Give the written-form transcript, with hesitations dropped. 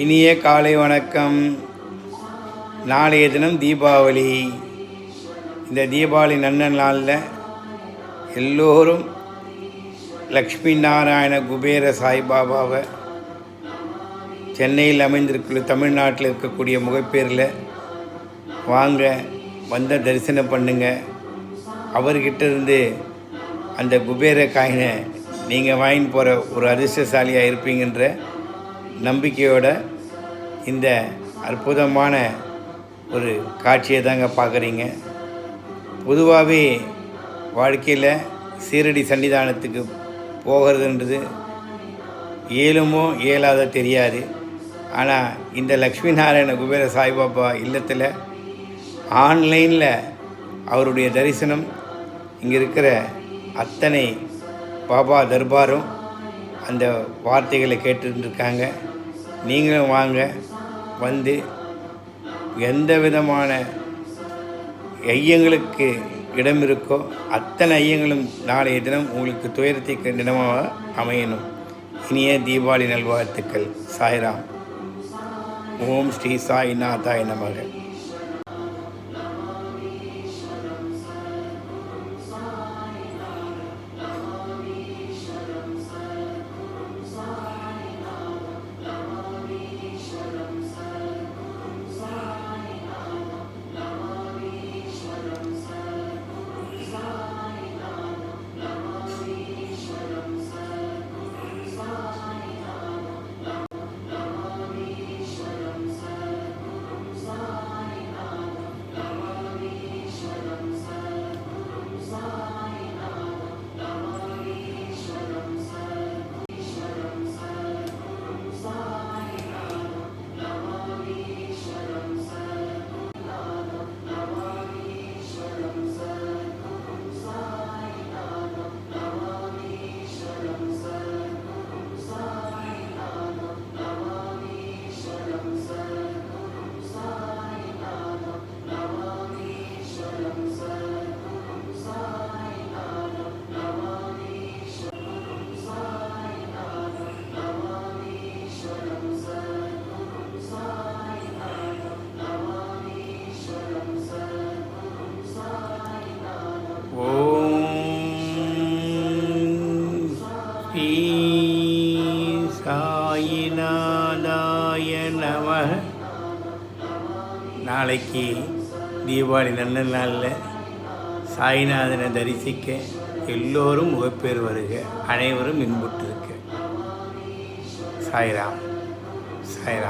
இனிய காலை வணக்கம். நாளைய தினம் தீபாவளி. இந்த தீபாவளி நல்ல நாளில் எல்லோரும் லக்ஷ்மி நாராயண குபேர சாய்பாபாவை சென்னையில் அமைந்திருக்கிற தமிழ்நாட்டில் இருக்கக்கூடிய முகப்பேரில் வாங்க, வந்த தரிசனம் பண்ணுங்க. அவர்கிட்ட இருந்து அந்த குபேர காயினை நீங்கள் வாங்கின்னு போகிற ஒரு அதிர்ஷ்டசாலியாக இருப்பீங்கன்ற நம்பிக்கையோட இந்த அற்புதமான ஒரு காட்சியை தாங்க பார்க்குறீங்க. பொதுவாகவே வாழ்க்கையில் சீரடி சன்னிதானத்துக்கு போகிறதுன்றது இயலுமோ இயலாத தெரியாது. ஆனால் இந்த லக்ஷ்மி நாராயண குபேர சாய்பாபா இல்லத்தில் ஆன்லைனில் அவருடைய தரிசனம் இங்கே இருக்கிற அத்தனை பாபா தர்பாரும் அந்த வார்த்தைகளை கேட்டுருக்காங்க. நீங்களும் வாங்க, வந்து எந்த விதமான ஐயங்களுக்கு இடம் இருக்கோ அத்தனை ஐயங்களும் நாளைய தினம் உங்களுக்கு துயரத்தை தினமாக அமையணும். இனிய தீபாவளி நல்வாழ்த்துக்கள். சாய்ராம். ஓம் ஸ்ரீ சாய்நாதாய நமக. சாயிநாதாய நமः. நாளைக்கு தீபாவளி நல்ல நாளில் சாய்நாதனை தரிசிக்க எல்லோரும் முகப்பேறு வருக. அனைவரும் இன்புற்றிருக்க. சாய்ராம். சாய்ராம்.